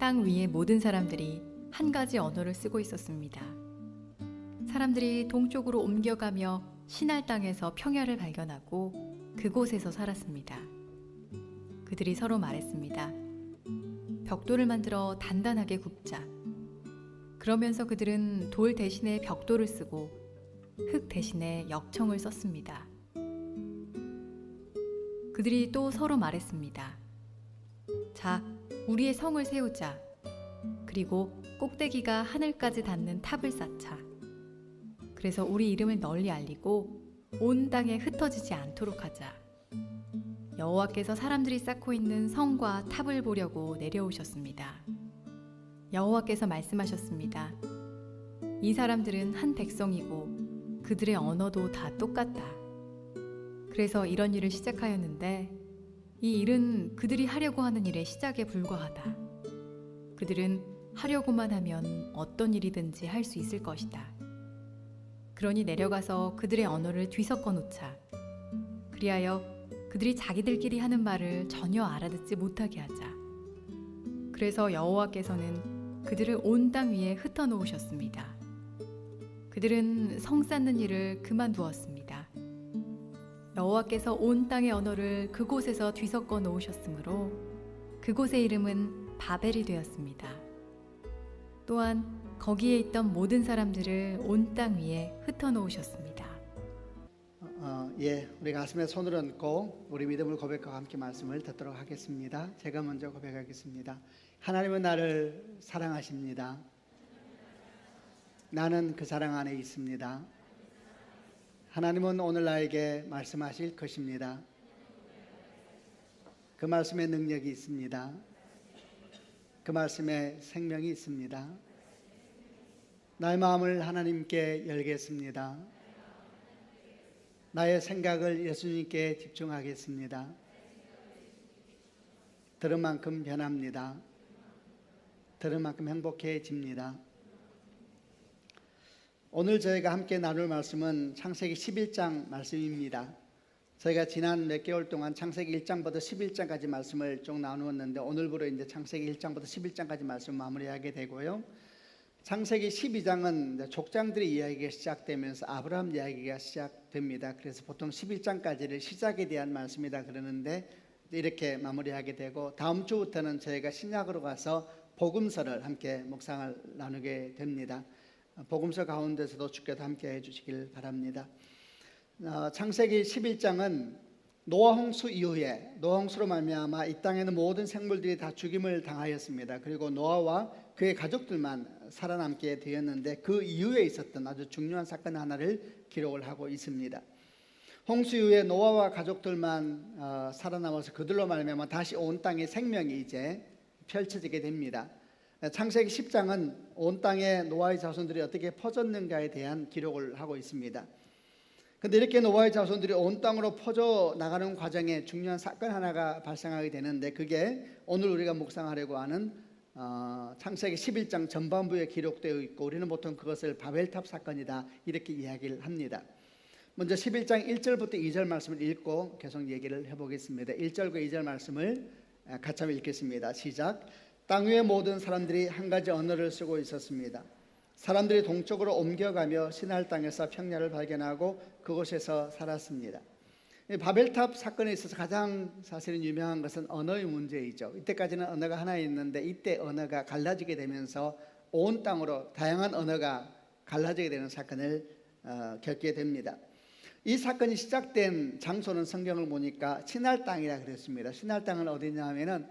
땅 위의 모든 사람들이 한 가지 언어를 쓰고 있었습니다. 사람들이 동쪽으로 옮겨가며 신할 땅에서 평야를 발견하고 그곳에서 살았습니다. 그들이 서로 말했습니다. 벽돌을 만들어 단단하게 굽자. 그러면서 그들은 돌 대신에 벽돌을 쓰고 흙 대신에 역청을 썼습니다. 그들이 또 서로 말했습니다. 자, 우리의 성을 세우자. 그리고 꼭대기가 하늘까지 닿는 탑을 쌓자. 그래서 우리 이름을 널리 알리고 온 땅에 흩어지지 않도록 하자. 여호와께서 사람들이 쌓고 있는 성과 탑을 보려고 내려오셨습니다. 여호와께서 말씀하셨습니다. 이 사람들은 한 백성이고 그들의 언어도 다 똑같다. 그래서 이런 일을 시작하였는데 이 일은 그들이 하려고 하는 일의 시작에 불과하다. 그들은 하려고만 하면 어떤 일이든지 할 수 있을 것이다. 그러니 내려가서 그들의 언어를 뒤섞어 놓자. 그리하여 그들이 자기들끼리 하는 말을 전혀 알아듣지 못하게 하자. 그래서 여호와께서는 그들을 온 땅 위에 흩어 놓으셨습니다. 그들은 성 쌓는 일을 그만두었습니다. 여호와께서 온 땅의 언어를 그곳에서 뒤섞어 놓으셨으므로 그곳의 이름은 바벨이 되었습니다. 또한 거기에 있던 모든 사람들을 온 땅 위에 흩어 놓으셨습니다. 우리 가슴에 손을 얹고 우리 믿음을 고백하고 함께 말씀을 듣도록 하겠습니다. 제가 먼저 고백하겠습니다. 하나님은 나를 사랑하십니다. 나는 그 사랑 안에 있습니다. 하나님은 오늘 나에게 말씀하실 것입니다. 그 말씀에 능력이 있습니다. 그 말씀에 생명이 있습니다. 나의 마음을 하나님께 열겠습니다. 나의 생각을 예수님께 집중하겠습니다. 들은 만큼 변합니다. 들은 만큼 행복해집니다. 오늘 저희가 함께 나눌 말씀은 창세기 11장 말씀입니다. 저희가 지난 몇 개월 동안 창세기 1장부터 11장까지 말씀을 쭉 나누었는데 오늘부로 이제 창세기 1장부터 11장까지 말씀 마무리하게 되고요. 창세기 12장은 족장들의 이야기가 시작되면서 아브라함 이야기가 시작됩니다. 그래서 보통 11장까지를 시작에 대한 말씀이다 그러는데 이렇게 마무리하게 되고 다음 주부터는 저희가 신약으로 가서 복음서를 함께 묵상을 나누게 됩니다. 복음서 가운데서도 주께서 함께 해주시길 바랍니다. 창세기 11장은 노아 홍수 이후에 노아 홍수로 말미암아 이 땅에는 모든 생물들이 다 죽임을 당하였습니다. 그리고 노아와 그의 가족들만 살아남게 되었는데 그 이후에 있었던 아주 중요한 사건 하나를 기록을 하고 있습니다. 홍수 이후에 노아와 가족들만 살아남아서 그들로 말미암아 다시 온 땅에 생명이 이제 펼쳐지게 됩니다. 창세기 10장은 온 땅에 노아의 자손들이 어떻게 퍼졌는가에 대한 기록을 하고 있습니다. 그런데 이렇게 노아의 자손들이 온 땅으로 퍼져 나가는 과정에 중요한 사건 하나가 발생하게 되는데 그게 오늘 우리가 묵상하려고 하는 창세기 11장 전반부에 기록되어 있고 우리는 보통 그것을 바벨탑 사건이다 이렇게 이야기를 합니다. 먼저 11장 1절부터 2절 말씀을 읽고 계속 얘기를 해보겠습니다. 1절과 2절 말씀을 같이 한번 읽겠습니다. 시작. 땅 위의 모든 사람들이 한 가지 언어를 쓰고 있었습니다. 사람들이 동쪽으로 옮겨가며 시날 땅에서 평야를 발견하고 그곳에서 살았습니다. 바벨탑 사건에 있어서 가장 사실은 유명한 것은 언어의 문제이죠. 이때까지는 언어가 하나 있는데 이때 언어가 갈라지게 되면서 온 땅으로 다양한 언어가 갈라지게 되는 사건을 겪게 됩니다. 이 사건이 시작된 장소는 성경을 보니까 시날 땅이라 그랬습니다. 시날 땅은 어디냐 하면은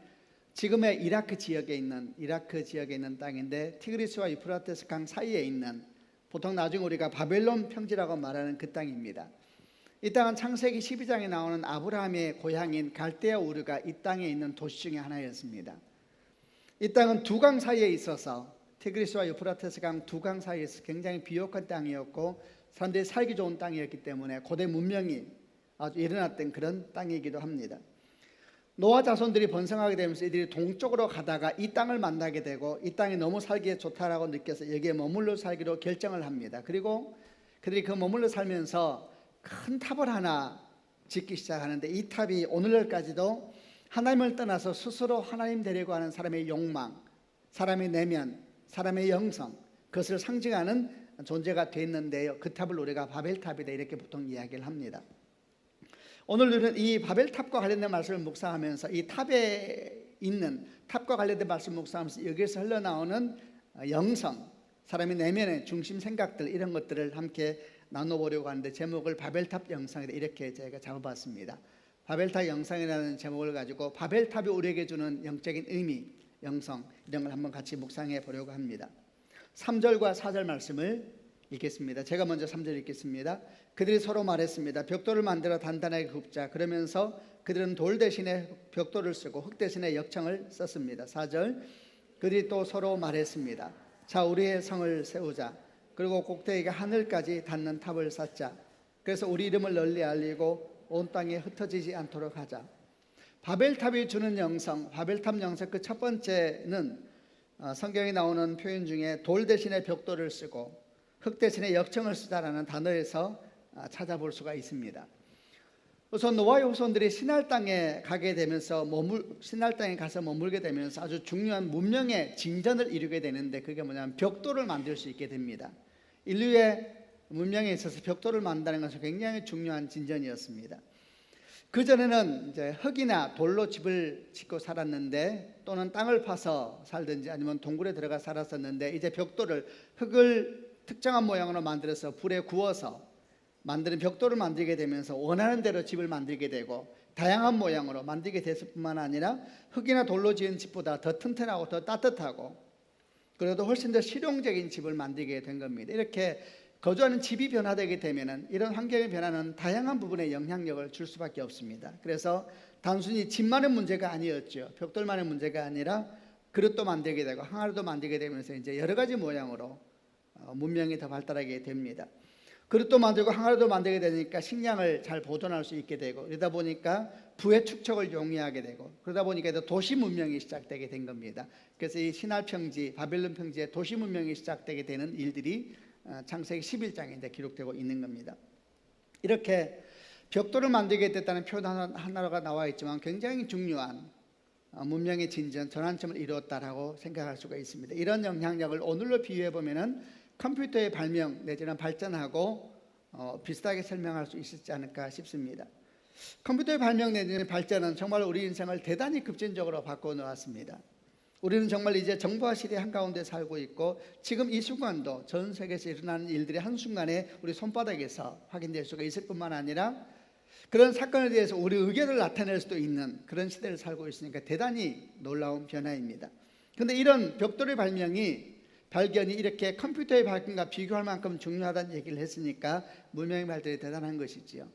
지금의 이라크 지역에 있는 땅인데 티그리스와 유프라테스 강 사이에 있는 보통 나중에 우리가 바벨론 평지라고 말하는 그 땅입니다. 이 땅은 창세기 12장에 나오는 아브라함의 고향인 갈대아 우르가 이 땅에 있는 도시 중에 하나였습니다. 이 땅은 두 강 사이에 있어서 티그리스와 유프라테스 강 두 강 사이에서 굉장히 비옥한 땅이었고 사람들이 살기 좋은 땅이었기 때문에 고대 문명이 아주 일어났던 그런 땅이기도 합니다. 노아 자손들이 번성하게 되면서 이들이 동쪽으로 가다가 이 땅을 만나게 되고 이 땅이 너무 살기에 좋다라고 느껴서 여기에 머물러 살기로 결정을 합니다. 그리고 그들이 그 머물러 살면서 큰 탑을 하나 짓기 시작하는데 이 탑이 오늘날까지도 하나님을 떠나서 스스로 하나님 되려고 하는 사람의 욕망, 사람의 내면, 사람의 영성, 그것을 상징하는 존재가 되었는데요. 그 탑을 우리가 바벨탑이다 이렇게 보통 이야기를 합니다. 오늘 우리는 이 바벨탑과 관련된 말씀을 묵상하면서 이 탑에 있는 탑과 관련된 말씀 묵상하면서 여기에서 흘러나오는 영성, 사람의 내면의 중심 생각들 이런 것들을 함께 나눠보려고 하는데 제목을 바벨탑 영상이다 이렇게 저희가 잡아봤습니다. 바벨탑 영상이라는 제목을 가지고 바벨탑이 우리에게 주는 영적인 의미, 영성 이런 걸 한번 같이 묵상해 보려고 합니다. 3절과 4절 말씀을 읽겠습니다. 제가 먼저 3절 읽겠습니다. 그들이 서로 말했습니다. 벽돌을 만들어 단단하게 굽자. 그러면서 그들은 돌 대신에 벽돌을 쓰고 흙 대신에 역청을 썼습니다. 4절 그들이 또 서로 말했습니다. 자, 우리의 성을 세우자. 그리고 꼭대기가 하늘까지 닿는 탑을 쌓자. 그래서 우리 이름을 널리 알리고 온 땅에 흩어지지 않도록 하자. 바벨탑이 주는 영성, 바벨탑 영성 그 첫 번째는 성경에 나오는 표현 중에 돌 대신에 벽돌을 쓰고 흙 대신에 역청을 쓰자라는 단어에서 찾아볼 수가 있습니다. 우선 노아의 후손들이 신할 땅에 가게 되면서 신할 땅에 가서 머물게 되면서 아주 중요한 문명의 진전을 이루게 되는데 그게 뭐냐면 벽돌을 만들 수 있게 됩니다. 인류의 문명에 있어서 벽돌을 만든다는 것은 굉장히 중요한 진전이었습니다. 그 전에는 이제 흙이나 돌로 집을 짓고 살았는데 또는 땅을 파서 살든지 아니면 동굴에 들어가 살았었는데 이제 벽돌을 흙을 특정한 모양으로 만들어서 불에 구워서 만드는 벽돌을 만들게 되면서 원하는 대로 집을 만들게 되고 다양한 모양으로 만들게 됐을 뿐만 아니라 흙이나 돌로 지은 집보다 더 튼튼하고 더 따뜻하고 그래도 훨씬 더 실용적인 집을 만들게 된 겁니다. 이렇게 거주하는 집이 변화되게 되면 이런 환경의 변화는 다양한 부분에 영향력을 줄 수밖에 없습니다. 그래서 단순히 집만의 문제가 아니었죠. 벽돌만의 문제가 아니라 그릇도 만들게 되고 항아리도 만들게 되면서 이제 여러 가지 모양으로 문명이 더 발달하게 됩니다. 그릇도 만들고 항아리도 만들게 되니까 식량을 잘 보존할 수 있게 되고 그러다 보니까 부의 축적을 용이하게 되고 그러다 보니까 도시 문명이 시작되게 된 겁니다. 그래서 이 신할 평지, 바벨론 평지의 도시 문명이 시작되게 되는 일들이 창세기 11장에 기록되고 있는 겁니다. 이렇게 벽돌을 만들게 됐다는 표현 하나가 나와 있지만 굉장히 중요한 문명의 진전, 전환점을 이루었다라고 생각할 수가 있습니다. 이런 영향력을 오늘로 비유해 보면은 컴퓨터의 발명 내지는 발전하고 비슷하게 설명할 수 있지 않을까 싶습니다. 컴퓨터의 발명 내지는 발전은 정말 우리 인생을 대단히 급진적으로 바꿔놓았습니다. 우리는 정말 이제 정보화 시대 한가운데 살고 있고 지금 이 순간도 전 세계에서 일어나는 일들이 한순간에 우리 손바닥에서 확인될 수가 있을 뿐만 아니라 그런 사건에 대해서 우리 의견을 나타낼 수도 있는 그런 시대를 살고 있으니까 대단히 놀라운 변화입니다. 그런데 이런 벽돌의 발견이 이렇게 컴퓨터의 발견과 비교할 만큼 중요하다는 얘기를 했으니까 문명의 발달이 대단한 것이지요.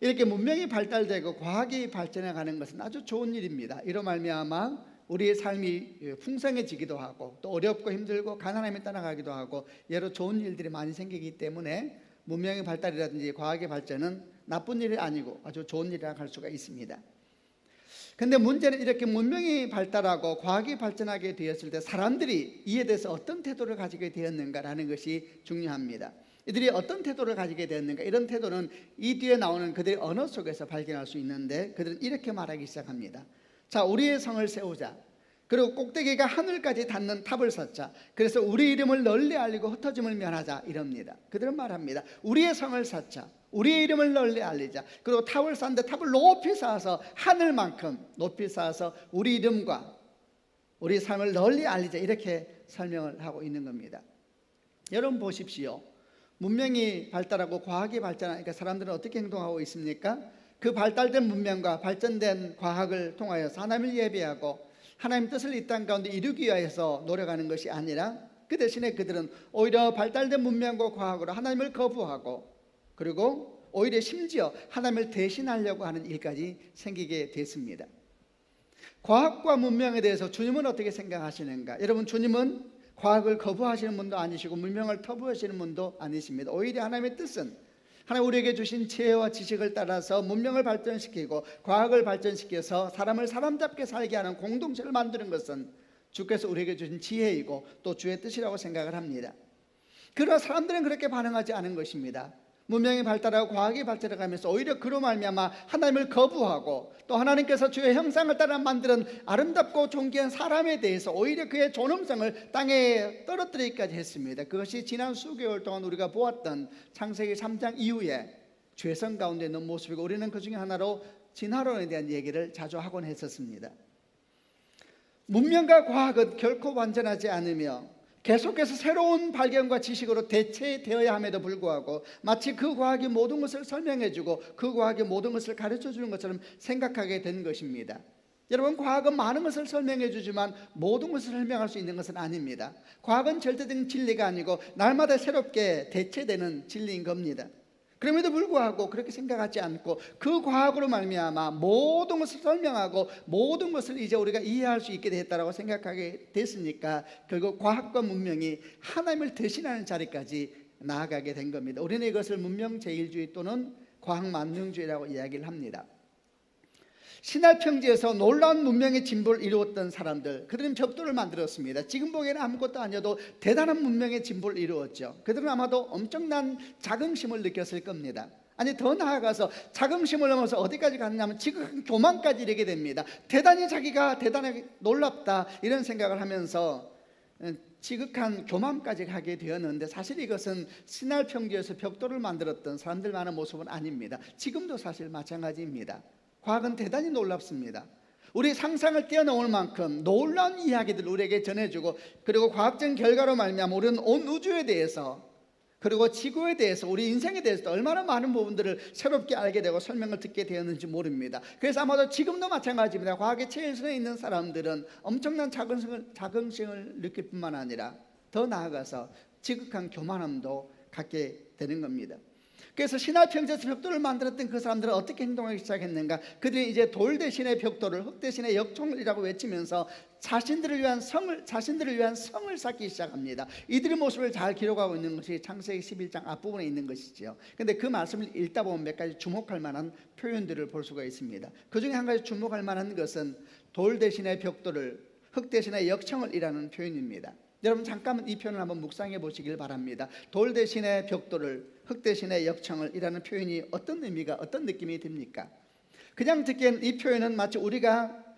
이렇게 문명이 발달되고 과학이 발전해 가는 것은 아주 좋은 일입니다. 이로 말미암아 우리의 삶이 풍성해지기도 하고 또 어렵고 힘들고 가난함에 따라가기도 하고 여러 좋은 일들이 많이 생기기 때문에 문명의 발달이라든지 과학의 발전은 나쁜 일이 아니고 아주 좋은 일이라고 할 수가 있습니다. 그런데 문제는 이렇게 문명이 발달하고 과학이 발전하게 되었을 때 사람들이 이에 대해서 어떤 태도를 가지게 되었는가라는 것이 중요합니다. 이들이 어떤 태도를 가지게 되었는가, 이런 태도는 이 뒤에 나오는 그들의 언어 속에서 발견할 수 있는데 그들은 이렇게 말하기 시작합니다. 자, 우리의 성을 세우자. 그리고 꼭대기가 하늘까지 닿는 탑을 쌓자. 그래서 우리 이름을 널리 알리고 흩어짐을 면하자 이럽니다. 그들은 말합니다. 우리의 성을 쌓자. 우리의 이름을 널리 알리자. 그리고 탑을 쌓는데 탑을 높이 쌓아서 하늘만큼 높이 쌓아서 우리 이름과 우리 삶을 널리 알리자 이렇게 설명을 하고 있는 겁니다. 여러분 보십시오. 문명이 발달하고 과학이 발전하니까 사람들은 어떻게 행동하고 있습니까? 그 발달된 문명과 발전된 과학을 통하여서 하나님을 예배하고 하나님 뜻을 이 땅 가운데 이루기 위해서 노력하는 것이 아니라 그 대신에 그들은 오히려 발달된 문명과 과학으로 하나님을 거부하고 그리고 오히려 심지어 하나님을 대신하려고 하는 일까지 생기게 됐습니다. 과학과 문명에 대해서 주님은 어떻게 생각하시는가? 여러분, 주님은 과학을 거부하시는 분도 아니시고 문명을 터부하시는 분도 아니십니다. 오히려 하나님의 뜻은 하나님 우리에게 주신 지혜와 지식을 따라서 문명을 발전시키고 과학을 발전시켜서 사람을 사람답게 살게 하는 공동체를 만드는 것은 주께서 우리에게 주신 지혜이고 또 주의 뜻이라고 생각을 합니다. 그러나 사람들은 그렇게 반응하지 않은 것입니다. 문명이 발달하고 과학이 발달해가면서 오히려 그로 말미암아 하나님을 거부하고 또 하나님께서 주의 형상을 따라 만드는 아름답고 존귀한 사람에 대해서 오히려 그의 존엄성을 땅에 떨어뜨리기까지 했습니다. 그것이 지난 수개월 동안 우리가 보았던 창세기 3장 이후에 죄성 가운데 있는 모습이고, 우리는 그 중에 하나로 진화론에 대한 얘기를 자주 하곤 했었습니다. 문명과 과학은 결코 완전하지 않으며 계속해서 새로운 발견과 지식으로 대체되어야 함에도 불구하고 마치 그 과학이 모든 것을 설명해주고 그 과학이 모든 것을 가르쳐주는 것처럼 생각하게 된 것입니다. 여러분, 과학은 많은 것을 설명해주지만 모든 것을 설명할 수 있는 것은 아닙니다. 과학은 절대적인 진리가 아니고 날마다 새롭게 대체되는 진리인 겁니다. 그럼에도 불구하고 그렇게 생각하지 않고 그 과학으로 말미암아 모든 것을 설명하고 모든 것을 이제 우리가 이해할 수 있게 됐다라고 생각하게 됐으니까 결국 과학과 문명이 하나님을 대신하는 자리까지 나아가게 된 겁니다. 우리는 이것을 문명 제일주의 또는 과학 만능주의라고 이야기를 합니다. 신할 평지에서 놀라운 문명의 진보를 이루었던 사람들, 그들은 벽돌을 만들었습니다. 지금 보기에는 아무것도 아니어도 대단한 문명의 진보를 이루었죠. 그들은 아마도 엄청난 자긍심을 느꼈을 겁니다. 아니, 더 나아가서 자긍심을 넘어서 어디까지 갔냐면 지극한 교만까지 이르게 됩니다. 대단히 자기가 대단하게 놀랍다 이런 생각을 하면서 지극한 교만까지 가게 되었는데, 사실 이것은 신할 평지에서 벽돌을 만들었던 사람들만의 모습은 아닙니다. 지금도 사실 마찬가지입니다. 과학은 대단히 놀랍습니다. 우리 상상을 뛰어넘을 만큼 놀라운 이야기들을 우리에게 전해주고, 그리고 과학적 결과로 말미암아 우리는 온 우주에 대해서 그리고 지구에 대해서 우리 인생에 대해서 얼마나 많은 부분들을 새롭게 알게 되고 설명을 듣게 되었는지 모릅니다. 그래서 아마도 지금도 마찬가지입니다. 과학의 최일선에 있는 사람들은 엄청난 자긍심을 느낄 뿐만 아니라 더 나아가서 지극한 교만함도 갖게 되는 겁니다. 그래서 신할 평지에서 벽돌을 만들었던 그 사람들은 어떻게 행동하기 시작했는가? 그들이 이제 돌 대신의 벽돌을, 흙 대신의 역청이라고 외치면서 자신들을 위한 성을 쌓기 시작합니다. 이들의 모습을 잘 기록하고 있는 것이 창세기 11장 앞부분에 있는 것이지요. 그런데 그 말씀을 읽다 보면 몇 가지 주목할 만한 표현들을 볼 수가 있습니다. 그 중에 한 가지 주목할 만한 것은 돌 대신의 벽돌을, 흙 대신의 역청을 이라는 표현입니다. 여러분, 잠깐만 이 표현을 한번 묵상해 보시길 바랍니다. 돌 대신의 벽돌을, 흙 대신의 역청을 이라는 표현이 어떤 의미가, 어떤 느낌이 듭니까? 그냥 듣기엔 이 표현은 마치 우리가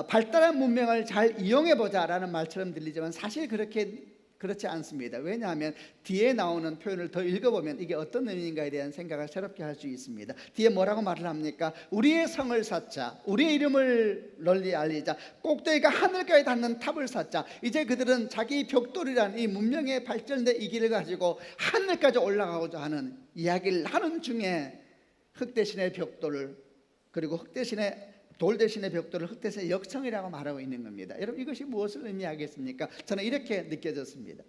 발달한 문명을 잘 이용해보자 라는 말처럼 들리지만 사실 그렇지 않습니다. 왜냐하면 뒤에 나오는 표현을 더 읽어보면 이게 어떤 의미인가에 대한 생각을 새롭게 할 수 있습니다. 뒤에 뭐라고 말을 합니까? 우리의 성을 쌓자, 우리의 이름을 널리 알리자, 꼭대기가 하늘까지 닿는 탑을 쌓자. 이제 그들은 자기 벽돌이란 이 문명의 발전된 이 길을 가지고 하늘까지 올라가고자 하는 이야기를 하는 중에 흙 대신의 벽돌을, 그리고 돌 대신의 벽돌을 흙 대신의 역청이라고 말하고 있는 겁니다. 여러분, 이것이 무엇을 의미하겠습니까? 저는 이렇게 느껴졌습니다.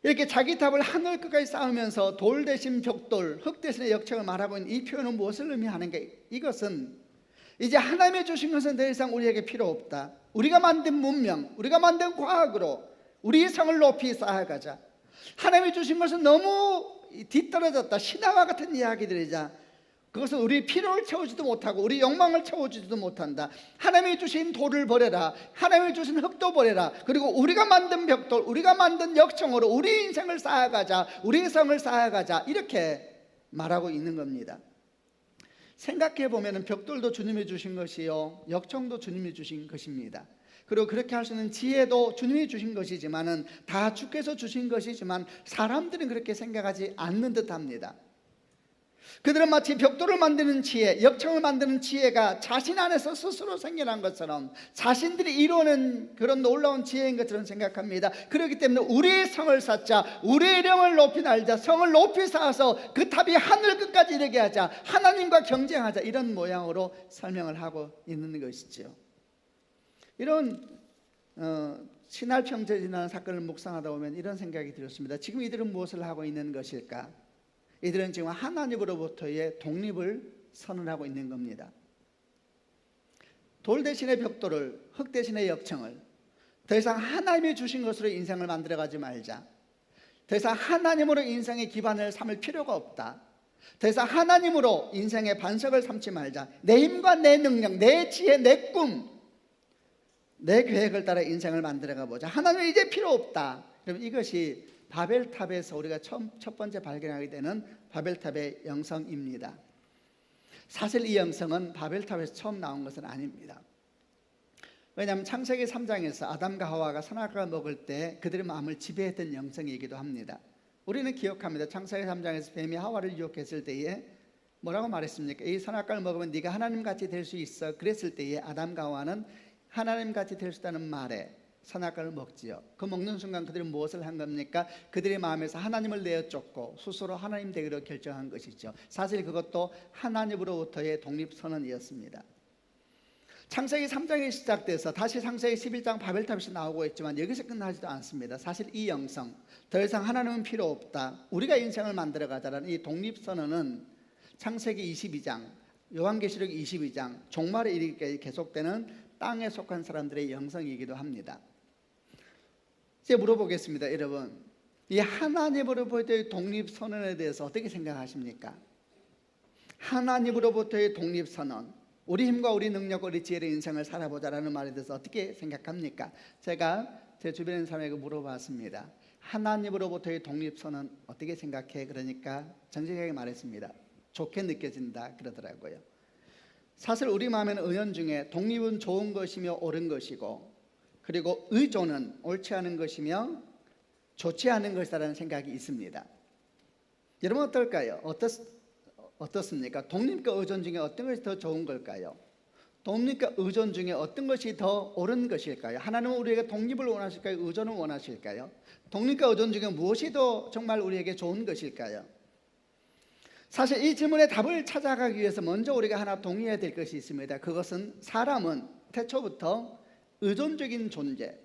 이렇게 자기 탑을 하늘 끝까지 쌓으면서 돌 대신 벽돌, 흙 대신의 역청을 말하고 있는 이 표현은 무엇을 의미하는가? 이것은 이제 하나님이 주신 것은 더 이상 우리에게 필요 없다. 우리가 만든 문명, 우리가 만든 과학으로 우리의 성을 높이 쌓아가자. 하나님이 주신 것은 너무 뒤떨어졌다. 신화와 같은 이야기들이자 그것은 우리 필요를 채우지도 못하고 우리 욕망을 채워주지도 못한다. 하나님이 주신 돌을 버려라. 하나님이 주신 흙도 버려라. 그리고 우리가 만든 벽돌, 우리가 만든 역청으로 우리 인생을 쌓아가자, 우리 성을 쌓아가자, 이렇게 말하고 있는 겁니다. 생각해 보면 벽돌도 주님이 주신 것이요, 역청도 주님이 주신 것입니다. 그리고 그렇게 할 수 있는 지혜도 주님이 주신 것이지만은 다 주께서 주신 것이지만 사람들은 그렇게 생각하지 않는 듯합니다. 그들은 마치 벽돌을 만드는 지혜, 역청을 만드는 지혜가 자신 안에서 스스로 생겨난 것처럼, 자신들이 이루는 그런 놀라운 지혜인 것처럼 생각합니다. 그렇기 때문에 우리의 성을 쌓자, 우리의 이름을 높이 날자, 성을 높이 쌓아서 그 탑이 하늘 끝까지 이르게 하자, 하나님과 경쟁하자, 이런 모양으로 설명을 하고 있는 것이죠. 이런 신할 평지에 지난 사건을 묵상하다 보면 이런 생각이 들었습니다. 지금 이들은 무엇을 하고 있는 것일까? 이들은 지금 하나님으로부터의 독립을 선언하고 있는 겁니다. 돌 대신의 벽돌을, 흙 대신의 역청을, 더 이상 하나님이 주신 것으로 인생을 만들어가지 말자. 더 이상 하나님으로 인생의 기반을 삼을 필요가 없다. 더 이상 하나님으로 인생의 반석을 삼지 말자. 내 힘과 내 능력, 내 지혜, 내 꿈, 내 계획을 따라 인생을 만들어가 보자. 하나님은 이제 필요 없다. 그럼 이것이 바벨탑에서 우리가 첫 번째 발견하게 되는 바벨탑의 영성입니다. 사실 이 영성은 바벨탑에서 처음 나온 것은 아닙니다. 왜냐하면 창세기 3장에서 아담과 하와가 선악과를 먹을 때 그들의 마음을 지배했던 영성이기도 합니다. 우리는 기억합니다. 창세기 3장에서 뱀이 하와를 유혹했을 때에 뭐라고 말했습니까? 이 선악과를 먹으면 네가 하나님같이 될 수 있어. 그랬을 때에 아담과 하와는 하나님같이 될 수 있다는 말에 선악과를 먹지요. 그 먹는 순간 그들이 무엇을 한 겁니까? 그들의 마음에서 하나님을 내어쫓고 스스로 하나님 되기로 결정한 것이죠. 사실 그것도 하나님으로부터의 독립선언이었습니다. 창세기 3장이 시작돼서 다시 창세기 11장 바벨탑에서 나오고 있지만 여기서 끝나지도 않습니다. 사실 이 영성, 더 이상 하나님은 필요 없다, 우리가 인생을 만들어가자라는 이 독립선언은 창세기 22장, 요한계시록 22장 종말에 이르기까지 계속되는 땅에 속한 사람들의 영성이기도 합니다. 이제 물어보겠습니다. 여러분, 이 하나님으로부터의 독립선언에 대해서 어떻게 생각하십니까? 하나님으로부터의 독립선언, 우리 힘과 우리 능력, 우리 지혜로 인생을 살아보자라는 말에 대해서 어떻게 생각합니까? 제가 제 주변에 있는 사람에게 물어봤습니다. 하나님으로부터의 독립선언 어떻게 생각해? 그러니까 정직하게 말했습니다. 좋게 느껴진다 그러더라고요. 사실 우리 마음에는 은연중에 독립은 좋은 것이며 옳은 것이고, 그리고 의존은 옳지 않은 것이며 좋지 않은 것이라는 생각이 있습니다. 여러분 어떨까요? 어떻습니까? 독립과 의존 중에 어떤 것이 더 좋은 걸까요? 독립과 의존 중에 어떤 것이 더 옳은 것일까요? 하나님은 우리에게 독립을 원하실까요? 의존을 원하실까요? 독립과 의존 중에 무엇이 더 정말 우리에게 좋은 것일까요? 사실 이 질문의 답을 찾아가기 위해서 먼저 우리가 하나 동의해야 될 것이 있습니다. 그것은 사람은 태초부터 의존적인 존재,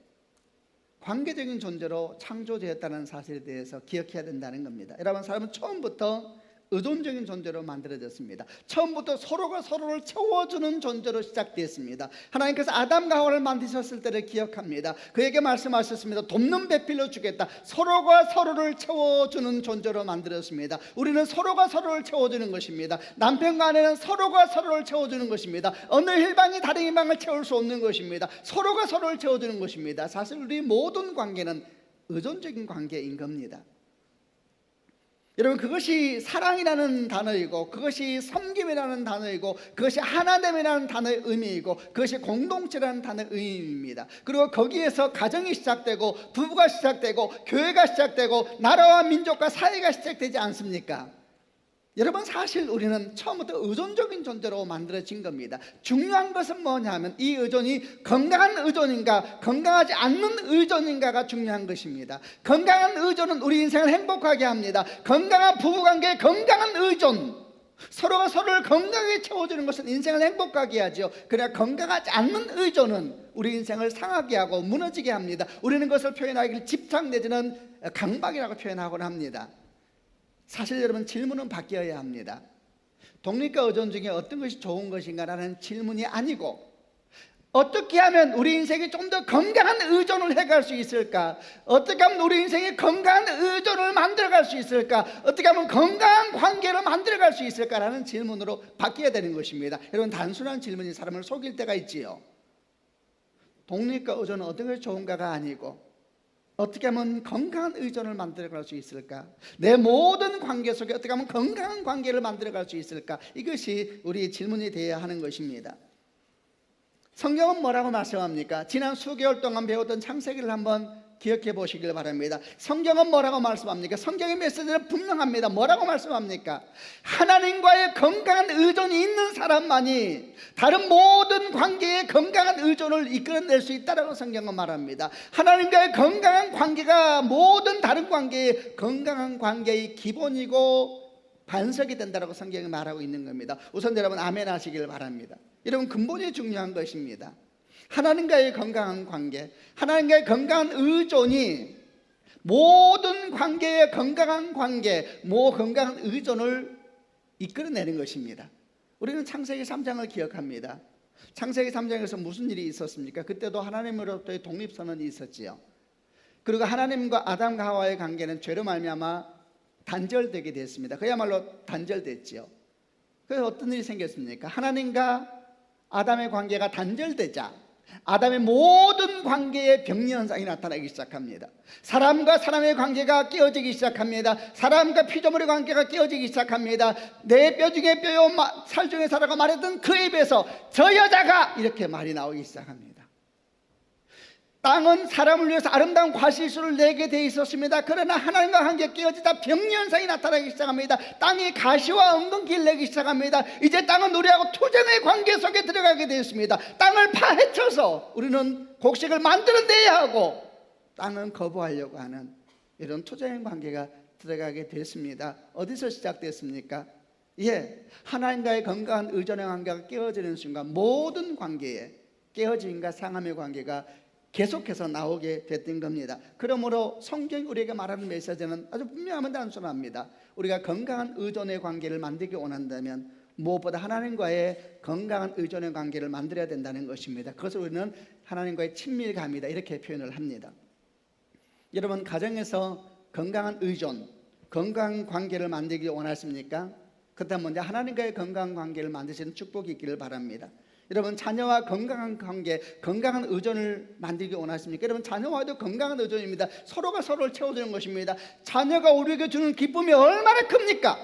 관계적인 존재로 창조되었다는 사실에 대해서 기억해야 된다는 겁니다. 여러분, 사람은 처음부터 의존적인 존재로 만들어졌습니다. 처음부터 서로가 서로를 채워주는 존재로 시작되었습니다. 하나님께서 아담과 하와를 만드셨을 때를 기억합니다. 그에게 말씀하셨습니다. 돕는 배필로 주겠다. 서로가 서로를 채워주는 존재로 만들었습니다. 우리는 서로가 서로를 채워주는 것입니다. 남편과 아내는 서로가 서로를 채워주는 것입니다. 어느 일방이 다른 일방을 채울 수 없는 것입니다. 서로가 서로를 채워주는 것입니다. 사실 우리 모든 관계는 의존적인 관계인 겁니다. 여러분, 그것이 사랑이라는 단어이고, 그것이 섬김이라는 단어이고, 그것이 하나됨이라는 단어의 의미이고, 그것이 공동체라는 단어의 의미입니다. 그리고 거기에서 가정이 시작되고, 부부가 시작되고, 교회가 시작되고, 나라와 민족과 사회가 시작되지 않습니까? 여러분, 사실 우리는 처음부터 의존적인 존재로 만들어진 겁니다. 중요한 것은 뭐냐면 이 의존이 건강한 의존인가 건강하지 않는 의존인가가 중요한 것입니다. 건강한 의존은 우리 인생을 행복하게 합니다. 건강한 부부관계의 건강한 의존, 서로가 서로를 건강하게 채워주는 것은 인생을 행복하게 하죠. 그러나 건강하지 않는 의존은 우리 인생을 상하게 하고 무너지게 합니다. 우리는 그것을 표현하기를 집착 내지는 강박이라고 표현하곤 합니다. 사실 여러분, 질문은 바뀌어야 합니다. 독립과 의존 중에 어떤 것이 좋은 것인가라는 질문이 아니고, 어떻게 하면 우리 인생이 좀 더 건강한 의존을 해갈 수 있을까? 어떻게 하면 우리 인생이 건강한 의존을 만들어갈 수 있을까? 어떻게 하면 건강한 관계를 만들어갈 수 있을까라는 질문으로 바뀌어야 되는 것입니다. 여러분, 단순한 질문이 사람을 속일 때가 있지요. 독립과 의존은 어떤 것이 좋은가가 아니고, 어떻게 하면 건강한 의존을 만들어갈 수 있을까? 내 모든 관계 속에 어떻게 하면 건강한 관계를 만들어갈 수 있을까? 이것이 우리의 질문이 되어야 하는 것입니다. 성경은 뭐라고 말씀합니까? 지난 수개월 동안 배웠던 창세기를 한번 기억해 보시길 바랍니다. 성경은 뭐라고 말씀합니까? 성경의 메시지는 분명합니다. 뭐라고 말씀합니까? 하나님과의 건강한 의존이 있는 사람만이 다른 모든 관계에 건강한 의존을 이끌어낼 수 있다고 성경은 말합니다. 하나님과의 건강한 관계가 모든 다른 관계의 건강한 관계의 기본이고 반석이 된다고 성경이 말하고 있는 겁니다. 우선 여러분 아멘 하시길 바랍니다. 여러분, 근본이 중요한 것입니다. 하나님과의 건강한 관계, 하나님과의 건강한 의존이 모든 관계의 건강한 관계, 건강한 의존을 이끌어내는 것입니다. 우리는 창세기 3장을 기억합니다. 창세기 3장에서 무슨 일이 있었습니까? 그때도 하나님으로부터의 독립선언이 있었지요. 그리고 하나님과 아담과 하와의 관계는 죄로 말미암아 단절되게 됐습니다. 그야말로 단절됐지요. 그래서 어떤 일이 생겼습니까? 하나님과 아담의 관계가 단절되자 아담의 모든 관계에 병리 현상이 나타나기 시작합니다. 사람과 사람의 관계가 깨어지기 시작합니다. 사람과 피조물의 관계가 깨어지기 시작합니다. 내 뼈 중에 뼈요 살 중에 살아가 말했던 그 입에서 저 여자가 이렇게 말이 나오기 시작합니다. 땅은 사람을 위해서 아름다운 과실수를 내게 돼 있었습니다. 그러나 하나님과 관계 깨어지다 병리 현상이 나타나기 시작합니다. 땅이 가시와 엉겅퀴를 내기 시작합니다. 이제 땅은 우리하고 투쟁의 관계 속에 들어가게 되었습니다. 땅을 파헤쳐서 우리는 곡식을 만들어내야 하고 땅은 거부하려고 하는 이런 투쟁의 관계가 들어가게 됐습니다. 어디서 시작됐습니까? 하나님과의 건강한 의존의 관계가 깨어지는 순간 모든 관계에 깨어짐과 상함의 관계가 계속해서 나오게 됐던 겁니다. 그러므로 성경이 우리에게 말하는 메시지는 아주 분명하면 단순합니다. 우리가 건강한 의존의 관계를 만들기 원한다면 무엇보다 하나님과의 건강한 의존의 관계를 만들어야 된다는 것입니다. 그것을 우리는 하나님과의 친밀감이다 이렇게 표현을 합니다. 여러분, 가정에서 건강한 의존, 건강한 관계를 만들기 원하십니까? 그렇다면 먼저 하나님과의 건강한 관계를 만드시는 축복이 있기를 바랍니다. 여러분, 자녀와 건강한 관계, 건강한 의존을 만들기 원하십니까? 여러분, 자녀와도 건강한 의존입니다. 서로가 서로를 채워주는 것입니다. 자녀가 우리에게 주는 기쁨이 얼마나 큽니까?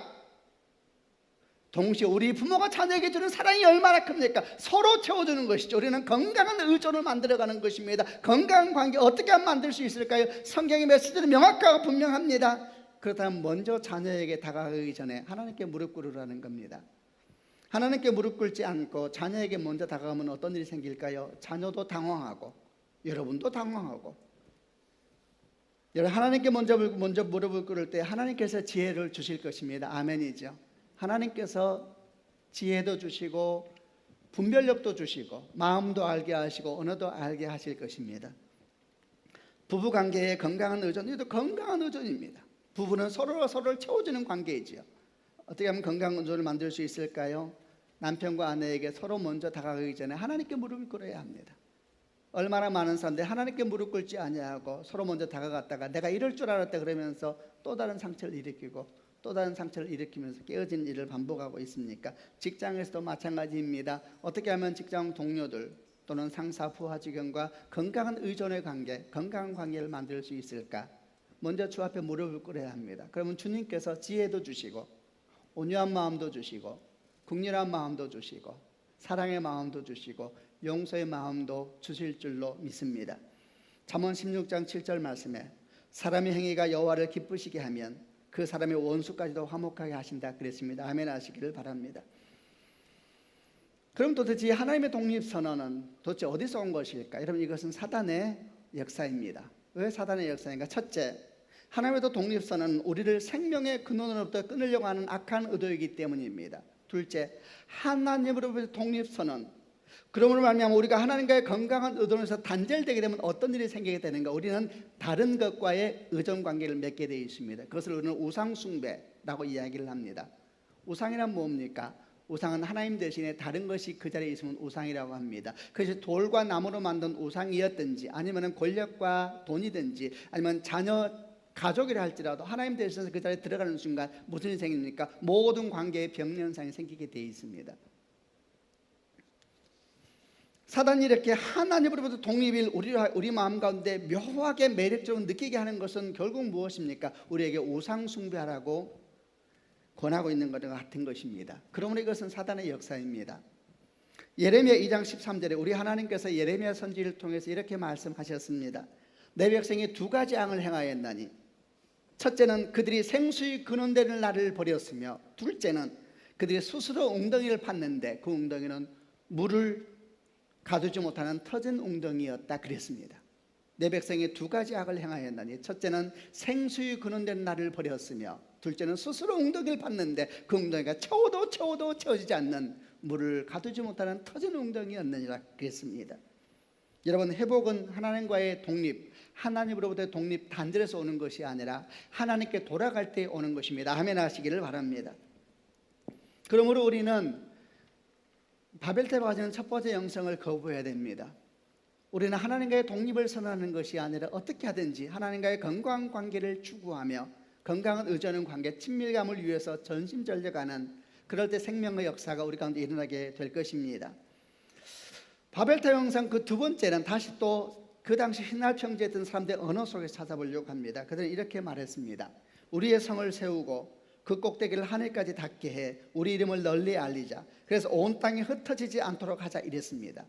동시에 우리 부모가 자녀에게 주는 사랑이 얼마나 큽니까? 서로 채워주는 것이죠. 우리는 건강한 의존을 만들어가는 것입니다. 건강한 관계 어떻게 하면 만들 수 있을까요? 성경의 메시지는 명확하고 분명합니다. 그렇다면 먼저 자녀에게 다가가기 전에 하나님께 무릎 꿇으라는 겁니다. 하나님께 무릎 꿇지 않고 자녀에게 먼저 다가가면 어떤 일이 생길까요? 자녀도 당황하고 여러분도 당황하고, 여러분 하나님께 먼저 무릎을 꿇을 때 하나님께서 지혜를 주실 것입니다. 아멘이죠. 하나님께서 지혜도 주시고 분별력도 주시고 마음도 알게 하시고 언어도 알게 하실 것입니다. 부부관계의 건강한 의존, 이것도 건강한 의존입니다. 부부는 서로가 서로를 채워주는 관계이지요. 어떻게 하면 건강한 의존을 만들 수 있을까요? 남편과 아내에게 서로 먼저 다가가기 전에 하나님께 무릎을 꿇어야 합니다. 얼마나 많은 사람들이 하나님께 무릎 꿇지 아니하고 서로 먼저 다가갔다가 내가 이럴 줄 알았다 그러면서 또 다른 상처를 일으키고 또 다른 상처를 일으키면서 깨어진 일을 반복하고 있습니까? 직장에서도 마찬가지입니다. 어떻게 하면 직장 동료들 또는 상사 부하 직원과 건강한 의존의 관계, 건강한 관계를 만들 수 있을까? 먼저 주 앞에 무릎을 꿇어야 합니다. 그러면 주님께서 지혜도 주시고 온유한 마음도 주시고 국률한 마음도 주시고 사랑의 마음도 주시고 용서의 마음도 주실 줄로 믿습니다. 잠언 16장 7절 말씀에 사람의 행위가 여호와를 기쁘시게 하면 그 사람의 원수까지도 화목하게 하신다 그랬습니다. 아멘 하시기를 바랍니다. 그럼 도대체 하나님의 독립선언은 도대체 어디서 온 것일까? 여러분, 이것은 사단의 역사입니다. 왜 사단의 역사인가? 첫째, 하나님의 독립선언은 우리를 생명의 근원으로부터 끊으려고 하는 악한 의도이기 때문입니다. 둘째, 하나님으로부터 독립선언, 그러므로 말미암아 우리가 하나님과의 건강한 의존에서 단절되게 되면 어떤 일이 생기게 되는가? 우리는 다른 것과의 의존관계를 맺게 되어 있습니다. 그것을 우리는 우상숭배라고 이야기를 합니다. 우상이란 뭡니까? 우상은 하나님 대신에 다른 것이 그 자리에 있으면 우상이라고 합니다. 그것이 돌과 나무로 만든 우상이었든지 아니면 권력과 돈이든지 아니면 자녀 가족이라 할지라도 하나님 대신에 그 자리에 들어가는 순간 무슨 일이 생깁니까? 모든 관계에 병리현상이 생기게 되어 있습니다. 사단이 이렇게 하나님으로부터 독립을 우리 마음 가운데 묘하게 매력적으로 느끼게 하는 것은 결국 무엇입니까? 우리에게 우상 숭배하라고 권하고 있는 것과 같은 것입니다. 그러므로 이것은 사단의 역사입니다. 예레미야 2장 13절에 우리 하나님께서 예레미야 선지를 통해서 이렇게 말씀하셨습니다. 내 백성이 두 가지 앙을 행하였나니 첫째는 그들이 생수의 근원되는 나를 버렸으며 둘째는 그들이 스스로 웅덩이를 팠는데 그 웅덩이는 물을 가두지 못하는 터진 웅덩이였다 그랬습니다. 내 백성이 두 가지 악을 행하였나니 첫째는 생수의 근원된 나를 버렸으며 둘째는 스스로 웅덩이를 팠는데 그 웅덩이가 채워도 채워지지 않는 물을 가두지 못하는 터진 웅덩이였느니라 그랬습니다. 여러분, 회복은 하나님과의 독립, 하나님으로부터의 독립 단절에서 오는 것이 아니라 하나님께 돌아갈 때 오는 것입니다. 아멘 하시기를 바랍니다. 그러므로 우리는 바벨탑에 가지는 첫 번째 영성을 거부해야 됩니다. 우리는 하나님과의 독립을 선언하는 것이 아니라 어떻게 하든지 하나님과의 건강한 관계를 추구하며 건강한 의존의 관계, 친밀감을 위해서 전심전력하는 그럴 때 생명의 역사가 우리 가운데 일어나게 될 것입니다. 바벨탑 영상 그 두 번째는 다시 또 그 당시 휘날 평지했던 사람들의 언어 속에서 찾아보려고 합니다. 그들은 이렇게 말했습니다. 우리의 성을 세우고 그 꼭대기를 하늘까지 닿게 해 우리 이름을 널리 알리자. 그래서 온 땅이 흩어지지 않도록 하자 이랬습니다.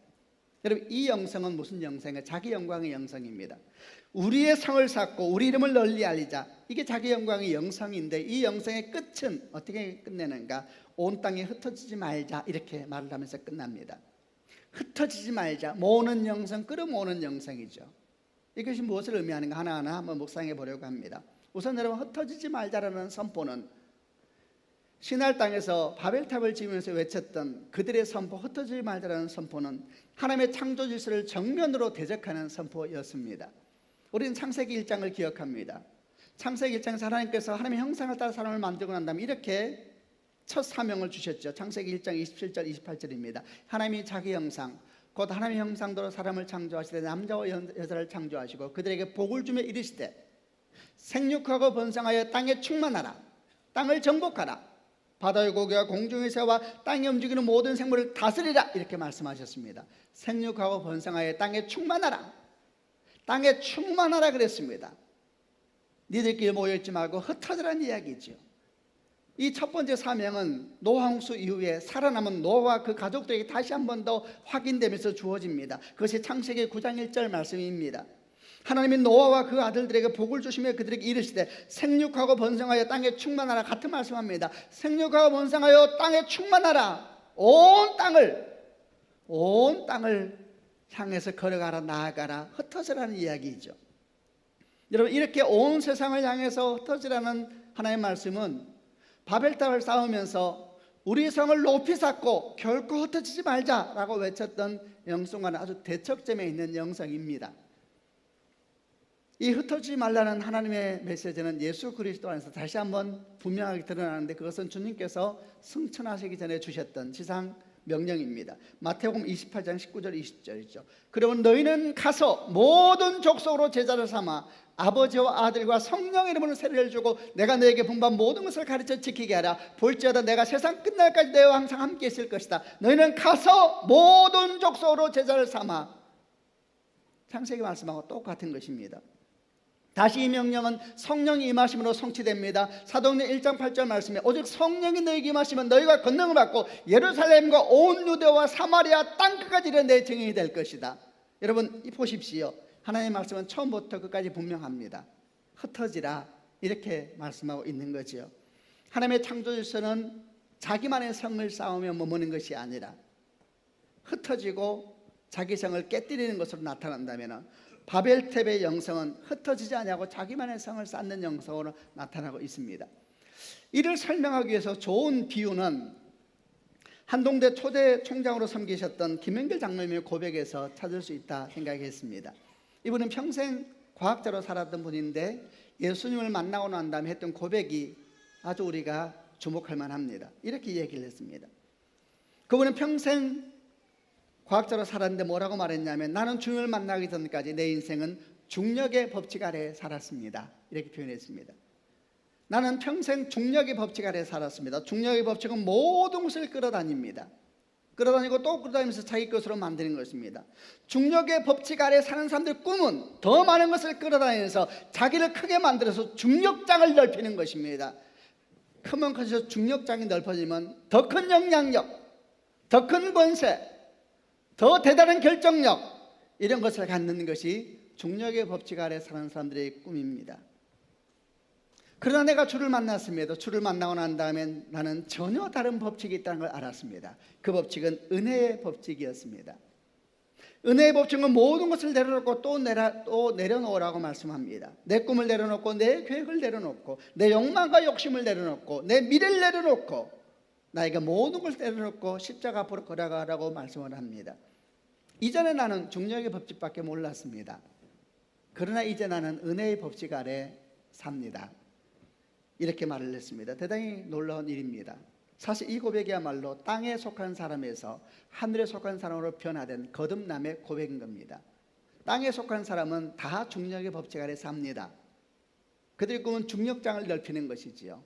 여러분, 이 영성은 무슨 영성이에요? 자기 영광의 영성입니다. 우리의 성을 쌓고 우리 이름을 널리 알리자. 이게 자기 영광의 영성인데, 이 영성의 끝은 어떻게 끝내는가? 온 땅에 흩어지지 말자, 이렇게 말을 하면서 끝납니다. 흩어지지 말자, 모으는 영성, 끌어모으는 영성이죠. 이것이 무엇을 의미하는가 하나하나 한번 묵상해 보려고 합니다. 우선 여러분, 흩어지지 말자라는 선포는 시날 땅에서 바벨탑을 지으면서 외쳤던 그들의 선포, 흩어지지 말자라는 선포는 하나님의 창조 질서를 정면으로 대적하는 선포였습니다. 우리는 창세기 1장을 기억합니다. 창세기 1장에서 하나님께서 하나님의 형상을 따라 사람을 만들고 난 다음에 이렇게 첫 사명을 주셨죠. 창세기 1장 27절 28절입니다. 하나님이 자기 형상, 곧 하나님의 형상대로 사람을 창조하시되 남자와 여자를 창조하시고 그들에게 복을 주며 이르시되 생육하고 번성하여 땅에 충만하라. 땅을 정복하라. 바다의 고기와 공중의 새와 땅에 움직이는 모든 생물을 다스리라. 이렇게 말씀하셨습니다. 생육하고 번성하여 땅에 충만하라. 땅에 충만하라 그랬습니다. 니들끼리 모여있지 말고 흩어지라는 이야기죠. 이 첫 번째 사명은 노아 홍수 이후에 살아남은 노아와 그 가족들에게 다시 한 번 더 확인되면서 주어집니다. 그것이 창세기 9장 1절 말씀입니다. 하나님이 노아와 그 아들들에게 복을 주시며 그들에게 이르시되 생육하고 번성하여 땅에 충만하라. 같은 말씀합니다. 생육하고 번성하여 땅에 충만하라. 온 땅을 향해서 걸어가라, 나아가라, 흩어지라는 이야기죠. 여러분, 이렇게 온 세상을 향해서 흩어지라는 하나님의 말씀은 바벨탑을 쌓으면서 우리 성을 높이 쌓고 결코 흩어지지 말자라고 외쳤던 영성과는 아주 대척점에 있는 영성입니다. 이 흩어지지 말라는 하나님의 메시지는 예수 그리스도 안에서 다시 한번 분명하게 드러나는데, 그것은 주님께서 승천하시기 전에 주셨던 지상 명령입니다. 마태복음 28장 19절 20절이죠. 그리고 너희는 가서 모든 족속으로 제자를 삼아 아버지와 아들과 성령의 이름으로 세례를 주고 내가 너에게 분부한 모든 것을 가르쳐 지키게 하라. 볼지어다 내가 세상 끝날까지 너희와 항상 함께 있을 것이다. 너희는 가서 모든 족속으로 제자를 삼아. 창세기 말씀하고 똑같은 것입니다. 다시 이 명령은 성령이 임하심으로 성취됩니다. 사도행전 1장 8절 말씀에 오직 성령이 너희에게 임하시면 너희가 권능을 받고 예루살렘과 온 유대와 사마리아 땅끝까지 이르러 내 증인이 될 것이다. 여러분, 보십시오. 하나님의 말씀은 처음부터 끝까지 분명합니다. 흩어지라, 이렇게 말씀하고 있는 거지요. 하나님의 창조 질서는 자기만의 성을 쌓으며 머무는 것이 아니라 흩어지고 자기 성을 깨뜨리는 것으로 나타난다면, 바벨탑의 영성은 흩어지지 아니하고 자기만의 성을 쌓는 영성으로 나타나고 있습니다. 이를 설명하기 위해서 좋은 비유는 한동대 초대 총장으로 섬기셨던 김영길 장로님의 고백에서 찾을 수 있다 생각했습니다. 이분은 평생 과학자로 살았던 분인데 예수님을 만나고 난 다음에 했던 고백이 아주 우리가 주목할 만합니다. 이렇게 얘기를 했습니다. 그분은 평생 과학자로 살았는데 뭐라고 말했냐면, 나는 주님을 만나기 전까지 내 인생은 중력의 법칙 아래에 살았습니다. 이렇게 표현했습니다. 나는 평생 중력의 법칙 아래에 살았습니다. 중력의 법칙은 모든 것을 끌어다닙니다. 끌어다니고 또 끌어다니면서 자기 것으로 만드는 것입니다. 중력의 법칙 아래에 사는 사람들의 꿈은 더 많은 것을 끌어다니면서 자기를 크게 만들어서 중력장을 넓히는 것입니다. 크면 커져서 중력장이 넓어지면 더 큰 영향력, 더 큰 권세, 더 대단한 결정력, 이런 것을 갖는 것이 중력의 법칙 아래 사는 사람들의 꿈입니다. 그러나 내가 주를 만났습니다. 주를 만나고 난 다음에 나는 전혀 다른 법칙이 있다는 걸 알았습니다. 그 법칙은 은혜의 법칙이었습니다. 은혜의 법칙은 모든 것을 내려놓고 또 내려놓으라고 말씀합니다. 내 꿈을 내려놓고 내 계획을 내려놓고 내 욕망과 욕심을 내려놓고 내 미래를 내려놓고 나에게 모든 것을 내려놓고 십자가 앞으로 걸어가라고 말씀을 합니다. 이전에 나는 중력의 법칙밖에 몰랐습니다. 그러나 이제 나는 은혜의 법칙 아래 삽니다. 이렇게 말을 했습니다. 대단히 놀라운 일입니다. 사실 이 고백이야말로 땅에 속한 사람에서 하늘에 속한 사람으로 변화된 거듭남의 고백인 겁니다. 땅에 속한 사람은 다 중력의 법칙 아래 삽니다. 그들의 꿈은 중력장을 넓히는 것이지요.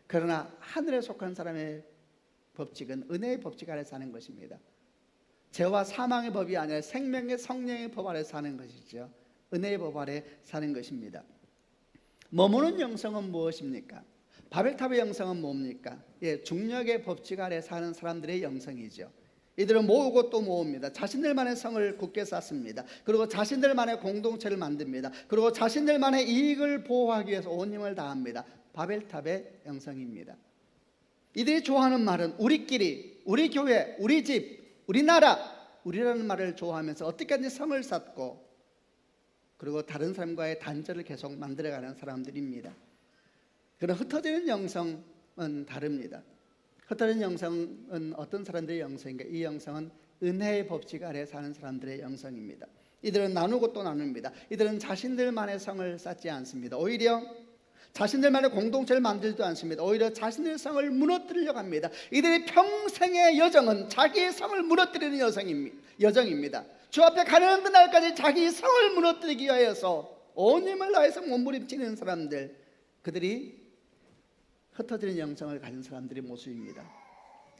그러나 하늘에 속한 사람의 법칙은 은혜의 법칙 아래 사는 것입니다. 죄와 사망의 법이 아니라 생명의 성령의 법 아래 사는 것이죠. 은혜의 법 아래 사는 것입니다. 머무는 영성은 무엇입니까? 바벨탑의 영성은 뭡니까? 중력의 법칙 아래 사는 사람들의 영성이죠. 이들은 모으고 또 모읍니다. 자신들만의 성을 굳게 쌓습니다. 그리고 자신들만의 공동체를 만듭니다. 그리고 자신들만의 이익을 보호하기 위해서 온 힘을 다합니다. 바벨탑의 영성입니다. 이들이 좋아하는 말은 우리끼리, 우리 교회, 우리 집, 우리나라, 우리라는 말을 좋아하면서 어떻게든지 성을 쌓고 그리고 다른 사람과의 단절을 계속 만들어가는 사람들입니다. 그런 흩어지는 영성은 다릅니다. 흩어진 영성은 어떤 사람들의 영성인가? 이 영성은 은혜의 법칙 아래 사는 사람들의 영성입니다. 이들은 나누고 또 나눕니다. 이들은 자신들만의 성을 쌓지 않습니다. 오히려 자신들만의 공동체를 만들지도 않습니다. 오히려 자신의 성을 무너뜨리려고 합니다. 이들의 평생의 여정은 자기의 성을 무너뜨리는 여정입니다. 주 앞에 가는 그날까지 자기 성을 무너뜨리기 위해서 온 힘을 다해서 몸부림치는 사람들, 그들이 흩어지는 영성을 가진 사람들의 모습입니다.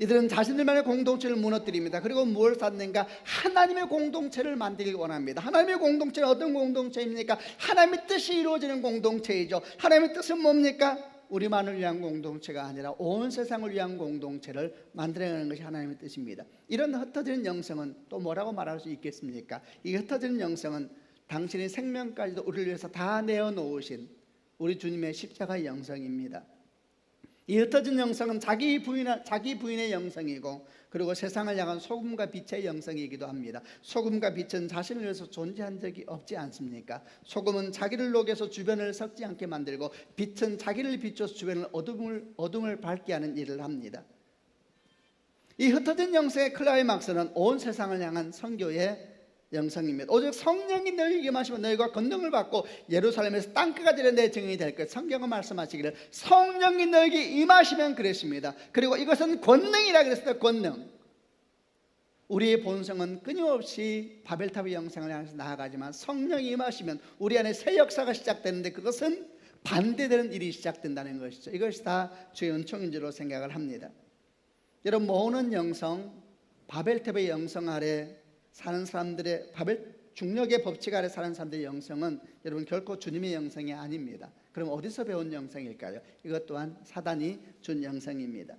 이들은 자신들만의 공동체를 무너뜨립니다. 그리고 무엇을 쌓는가? 하나님의 공동체를 만들기 원합니다. 하나님의 공동체는 어떤 공동체입니까? 하나님의 뜻이 이루어지는 공동체이죠. 하나님의 뜻은 뭡니까? 우리만을 위한 공동체가 아니라 온 세상을 위한 공동체를 만들어내는 것이 하나님의 뜻입니다. 이런 흩어지는 영성은 또 뭐라고 말할 수 있겠습니까? 이 흩어지는 영성은 당신의 생명까지도 우리를 위해서 다 내어놓으신 우리 주님의 십자가의 영성입니다. 이 흩어진 영성은 자기 부인의 영성이고, 그리고 세상을 향한 소금과 빛의 영성이기도 합니다. 소금과 빛은 자신을 위해서 존재한 적이 없지 않습니까? 소금은 자기를 녹여서 주변을 썩지 않게 만들고, 빛은 자기를 비춰서 주변을 어둠을 밝게 하는 일을 합니다. 이 흩어진 영성의 클라이막스는 온 세상을 향한 선교의 영성입니다. 오직 성령이 너희에게 임하시면 너희가 권능을 받고 예루살렘에서 땅끝까지 내 증인이 될 것. 성경은 말씀하시기를 성령이 너희에게 임하시면 그랬습니다. 그리고 이것은 권능이라 그랬어요. 권능. 우리의 본성은 끊임없이 바벨탑의 영성을 향해서 나아가지만 성령이 임하시면 우리 안에 새 역사가 시작되는데, 그것은 반대되는 일이 시작된다는 것이죠. 이것이 다 주의 은총인 줄로 생각을 합니다. 여러분, 모으는 영성, 바벨탑의 영성 아래 사는 사람들의 중력의 법칙 아래 사는 사람들의 영성은 여러분 결코 주님의 영성이 아닙니다. 그럼 어디서 배운 영성일까요? 이것 또한 사단이 준 영성입니다.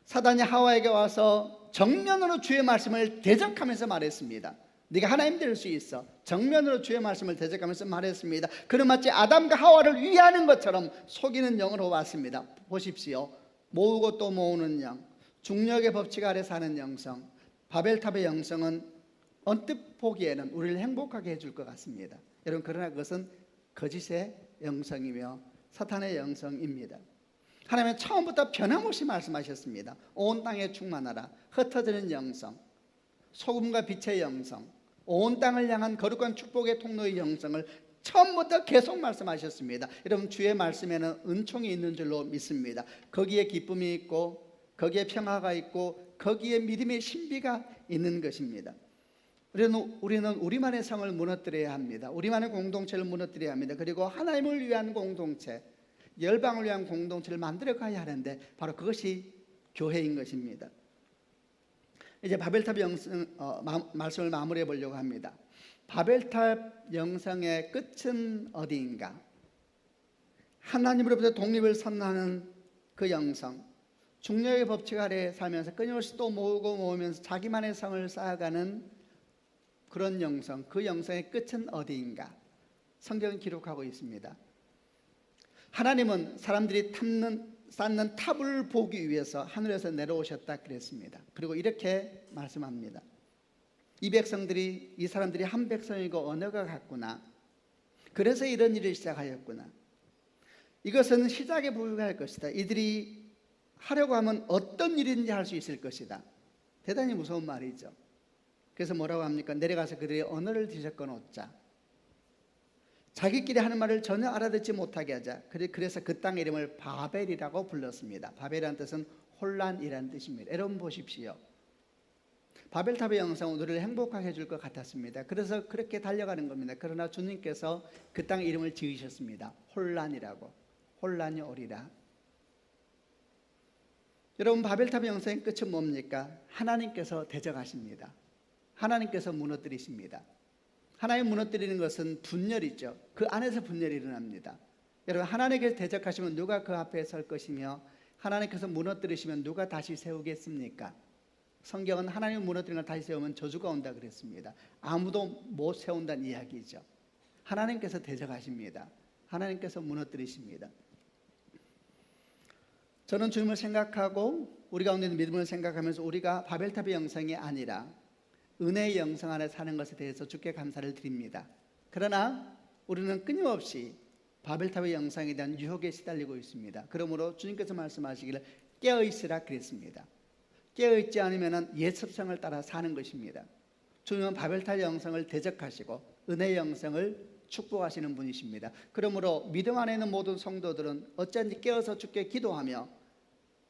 사단이 하와에게 와서 정면으로 주의 말씀을 대적하면서 말했습니다. 네가 하나님 될 수 있어. 정면으로 주의 말씀을 대적하면서 말했습니다. 그는 마치 아담과 하와를 위하는 것처럼 속이는 영으로 왔습니다. 보십시오. 모으고 또 모으는 영, 중력의 법칙 아래 사는 영성, 바벨탑의 영성은 언뜻 보기에는 우리를 행복하게 해줄 것 같습니다. 여러분, 그러나 그것은 거짓의 영성이며 사탄의 영성입니다. 하나님은 처음부터 변함없이 말씀하셨습니다. 온 땅에 충만하라. 흩어지는 영성, 소금과 빛의 영성, 온 땅을 향한 거룩한 축복의 통로의 영성을 처음부터 계속 말씀하셨습니다. 여러분, 주의 말씀에는 은총이 있는 줄로 믿습니다. 거기에 기쁨이 있고, 거기에 평화가 있고, 거기에 믿음의 신비가 있는 것입니다. 우리는 우리만의 성을 무너뜨려야 합니다. 우리만의 공동체를 무너뜨려야 합니다. 그리고 하나님을 위한 공동체, 열방을 위한 공동체를 만들어 가야 하는데, 바로 그것이 교회인 것입니다. 이제 바벨탑 말씀을 마무리해 보려고 합니다. 바벨탑 영성의 끝은 어디인가? 하나님으로부터 독립을 선언하는 그 영성, 중력의 법칙 아래 살면서 끊임없이 또 모으고 모으면서 자기만의 성을 쌓아가는 그런 영성, 그 영성의 끝은 어디인가? 성경은 기록하고 있습니다. 하나님은 사람들이 쌓는 탑을 보기 위해서 하늘에서 내려오셨다 그랬습니다. 그리고 이렇게 말씀합니다. 이 사람들이 한 백성이고 언어가 같구나. 그래서 이런 일을 시작하였구나. 이것은 시작에 불과할 것이다. 이들이 하려고 하면 어떤 일인지 할 수 있을 것이다. 대단히 무서운 말이죠. 그래서 뭐라고 합니까? 내려가서 그들의 언어를 뒤섞어 놓자. 자기끼리 하는 말을 전혀 알아듣지 못하게 하자. 그래서 그 땅의 이름을 바벨이라고 불렀습니다. 바벨이라는 뜻은 혼란이라는 뜻입니다. 여러분 보십시오. 바벨탑의 영성은 우리를 행복하게 해줄 것 같았습니다. 그래서 그렇게 달려가는 겁니다. 그러나 주님께서 그 땅의 이름을 지으셨습니다. 혼란이라고. 혼란이 오리라. 여러분, 바벨탑의 영성의 끝은 뭡니까? 하나님께서 대적하십니다. 하나님께서 무너뜨리십니다. 하나님 무너뜨리는 것은 분열이죠. 그 안에서 분열이 일어납니다. 여러분, 하나님께서 대적하시면 누가 그 앞에 설 것이며 하나님께서 무너뜨리시면 누가 다시 세우겠습니까? 성경은 하나님 무너뜨리는 걸 다시 세우면 저주가 온다 그랬습니다. 아무도 못 세운다는 이야기죠. 하나님께서 대적하십니다. 하나님께서 무너뜨리십니다. 저는 주님을 생각하고 우리 가운데 있는 믿음을 생각하면서 우리가 바벨탑의 영성이 아니라 은혜의 영성 안에 사는 것에 대해서 주께 감사를 드립니다. 그러나 우리는 끊임없이 바벨탑의 영성에 대한 유혹에 시달리고 있습니다. 그러므로 주님께서 말씀하시기를 깨어있으라 그랬습니다. 깨어있지 않으면 옛 습성을 따라 사는 것입니다. 주님은 바벨탑의 영성을 대적하시고 은혜의 영성을 축복하시는 분이십니다. 그러므로 믿음 안에 있는 모든 성도들은 어쩐지 깨어서 주께 기도하며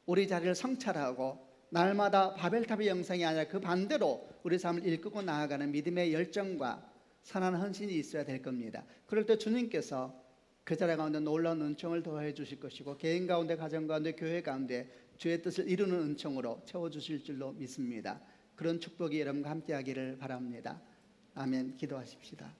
우리 자리를 성찰하고 날마다 바벨탑의 영성이 아니라 그 반대로 우리 삶을 일구고 나아가는 믿음의 열정과 선한 헌신이 있어야 될 겁니다. 그럴 때 주님께서 그 자리 가운데 놀라운 은총을 더해 주실 것이고 개인 가운데, 가정 가운데, 교회 가운데 주의 뜻을 이루는 은총으로 채워주실 줄로 믿습니다. 그런 축복이 여러분과 함께하기를 바랍니다. 아멘. 기도하십시다.